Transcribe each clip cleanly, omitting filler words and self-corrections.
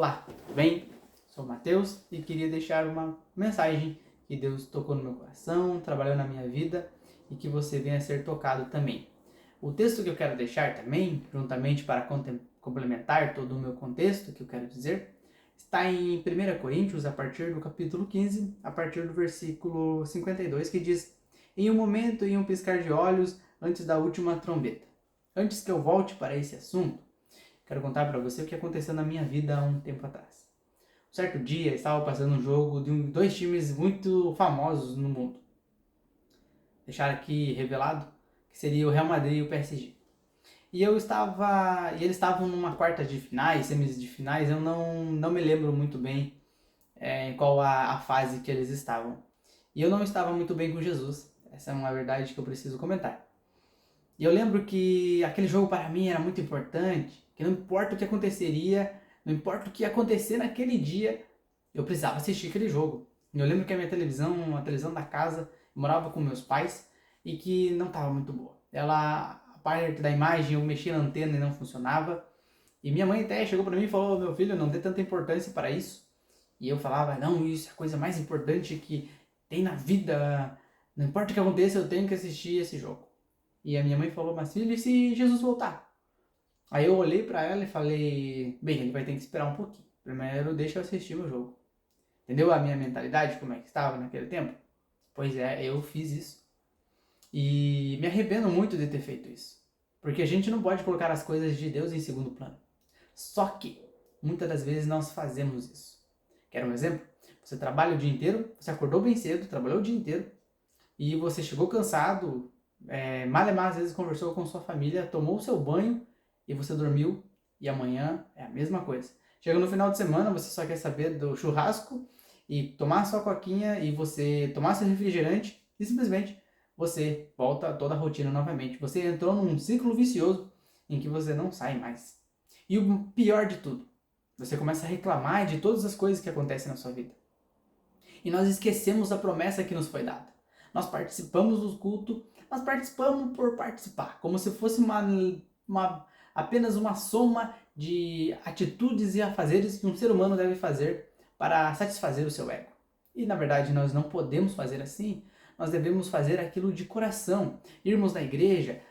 Olá, tudo bem? Sou o Matheus e queria deixar uma mensagem que Deus tocou no meu coração, trabalhou na minha vida e que você venha a ser tocado também. O texto que eu quero deixar também, juntamente para complementar todo o meu contexto que eu quero dizer, está em 1 Coríntios, a partir do capítulo 15, a partir do versículo 52, que diz: Em um momento, em um piscar de olhos, antes da última trombeta. Antes que eu volte para esse assunto, quero contar para você o que aconteceu na minha vida há um tempo atrás. Um certo dia, estava passando um jogo de dois times muito famosos no mundo. Deixar aqui revelado que seria o Real Madrid e o PSG. E eles estavam numa quarta de finais, semis de finais, eu não me lembro muito bem em qual a fase que eles estavam. E eu não estava muito bem com Jesus. Essa é uma verdade que eu preciso comentar. E eu lembro que aquele jogo para mim era muito importante, que não importa o que aconteceria, não importa o que ia acontecer naquele dia, eu precisava assistir aquele jogo. E eu lembro que a minha televisão, a televisão da casa, eu morava com meus pais e que não estava muito boa. A parte da imagem, eu mexia na antena e não funcionava. E minha mãe até chegou para mim e falou: meu filho, não dê tanta importância para isso. E eu falava: não, isso é a coisa mais importante que tem na vida. Não importa o que aconteça, eu tenho que assistir esse jogo. E a minha mãe falou: mas filho, e se Jesus voltar? Aí eu olhei para ela e falei: bem, ele vai ter que esperar um pouquinho. Primeiro deixa eu assistir o jogo. Entendeu a minha mentalidade, como é que estava naquele tempo? Pois é, eu fiz isso. E me arrependo muito de ter feito isso. Porque a gente não pode colocar as coisas de Deus em segundo plano. Só que, muitas das vezes nós fazemos isso. Quer um exemplo? Você trabalha o dia inteiro, você acordou bem cedo, trabalhou o dia inteiro, e você chegou cansado, mal às vezes conversou com sua família, tomou o seu banho e você dormiu, e amanhã é a mesma coisa. Chega no final de semana, você só quer saber do churrasco e tomar sua coquinha e você tomar seu refrigerante e simplesmente você volta a toda a rotina novamente. Você entrou num ciclo vicioso em que você não sai mais. E o pior de tudo, você começa a reclamar de todas as coisas que acontecem na sua vida. E nós esquecemos da promessa que nos foi dada. Nós participamos do culto, mas participamos por participar, como se fosse apenas uma soma de atitudes e afazeres que um ser humano deve fazer para satisfazer o seu ego. E na verdade nós não podemos fazer assim, nós devemos fazer aquilo de coração, irmos na igreja,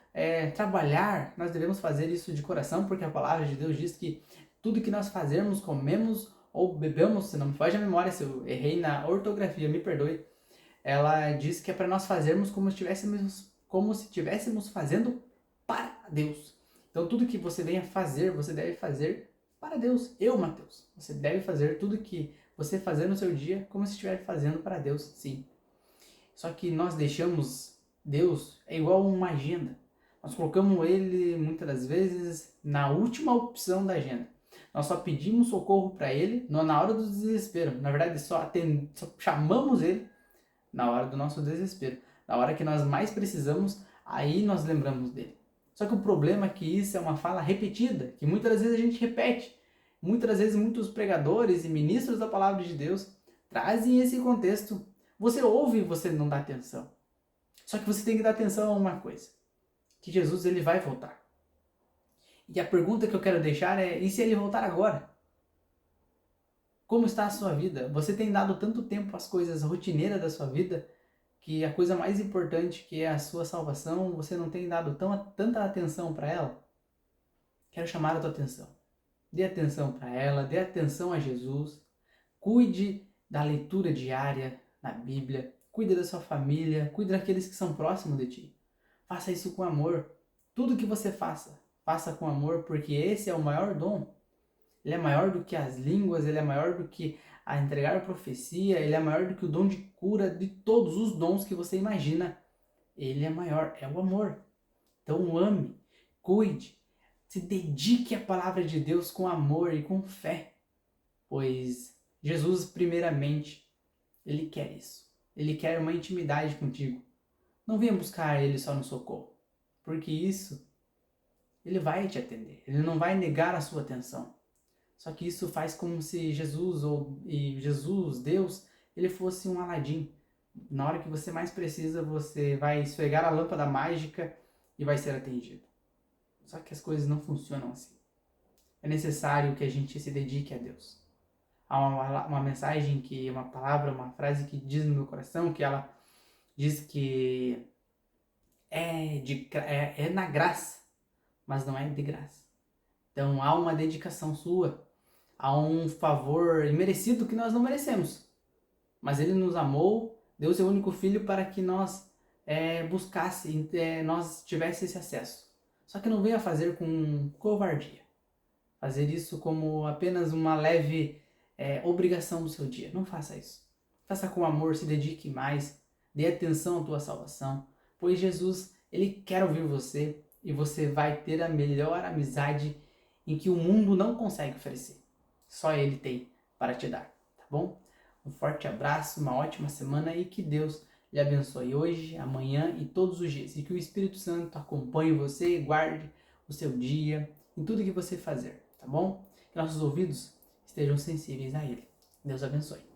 trabalhar, nós devemos fazer isso de coração, porque a palavra de Deus diz que tudo que nós fazermos, comemos ou bebemos, se não me foge a memória, se eu errei na ortografia, me perdoe, ela diz que é para nós fazermos como se estivéssemos fazendo para Deus. Então tudo que você venha fazer, você deve fazer para Deus. Eu, Mateus, você deve fazer tudo que você fazer no seu dia como se estiver fazendo para Deus, sim. Só que nós deixamos Deus, é igual uma agenda. Nós colocamos ele muitas das vezes na última opção da agenda. Nós só pedimos socorro para ele na hora do desespero. Na verdade, só chamamos ele na hora do nosso desespero. Na hora que nós mais precisamos, aí nós lembramos dele. Só que o problema é que isso é uma fala repetida, que muitas das vezes a gente repete. Muitas das vezes muitos pregadores e ministros da palavra de Deus trazem esse contexto. Você ouve e você não dá atenção. Só que você tem que dar atenção a uma coisa, que Jesus ele vai voltar. E a pergunta que eu quero deixar é: e se ele voltar agora? Como está a sua vida? Você tem dado tanto tempo às coisas rotineiras da sua vida que a coisa mais importante, que é a sua salvação, você não tem dado tanta atenção para ela? Quero chamar a tua atenção. Dê atenção para ela, dê atenção a Jesus. Cuide da leitura diária na Bíblia. Cuide da sua família, cuide daqueles que são próximos de ti. Faça isso com amor. Tudo que você faça, faça com amor, porque esse é o maior dom. Ele é maior do que as línguas, ele é maior do que a entregar profecia, ele é maior do que o dom de cura, de todos os dons que você imagina. Ele é maior, é o amor. Então ame, cuide, se dedique à palavra de Deus com amor e com fé, pois Jesus, primeiramente, ele quer isso. Ele quer uma intimidade contigo. Não venha buscar ele só no socorro, porque isso ele vai te atender, ele não vai negar a sua atenção. Só que isso faz como se Jesus, Deus, ele fosse um Aladim. Na hora que você mais precisa, você vai esfregar a lâmpada mágica e vai ser atendido. Só que as coisas não funcionam assim. é necessário que a gente se dedique a Deus. Há uma mensagem, uma palavra, uma frase que diz no meu coração, que ela diz que é na graça, mas não é de graça. Então há uma dedicação sua, há um favor imerecido que nós não merecemos. Mas Ele nos amou, deu seu único filho para que nós nós tivesse esse acesso. Só que não venha fazer com covardia. Fazer isso como apenas uma leve obrigação do seu dia. Não faça isso. Faça com amor, se dedique mais, dê atenção à tua salvação, pois Jesus, Ele quer ouvir você e você vai ter a melhor amizade em que o mundo não consegue oferecer. Só Ele tem para te dar, tá bom? Um forte abraço, uma ótima semana e que Deus lhe abençoe hoje, amanhã e todos os dias. E que o Espírito Santo acompanhe você e guarde o seu dia em tudo que você fazer, tá bom? Que nossos ouvidos estejam sensíveis a Ele. Deus abençoe.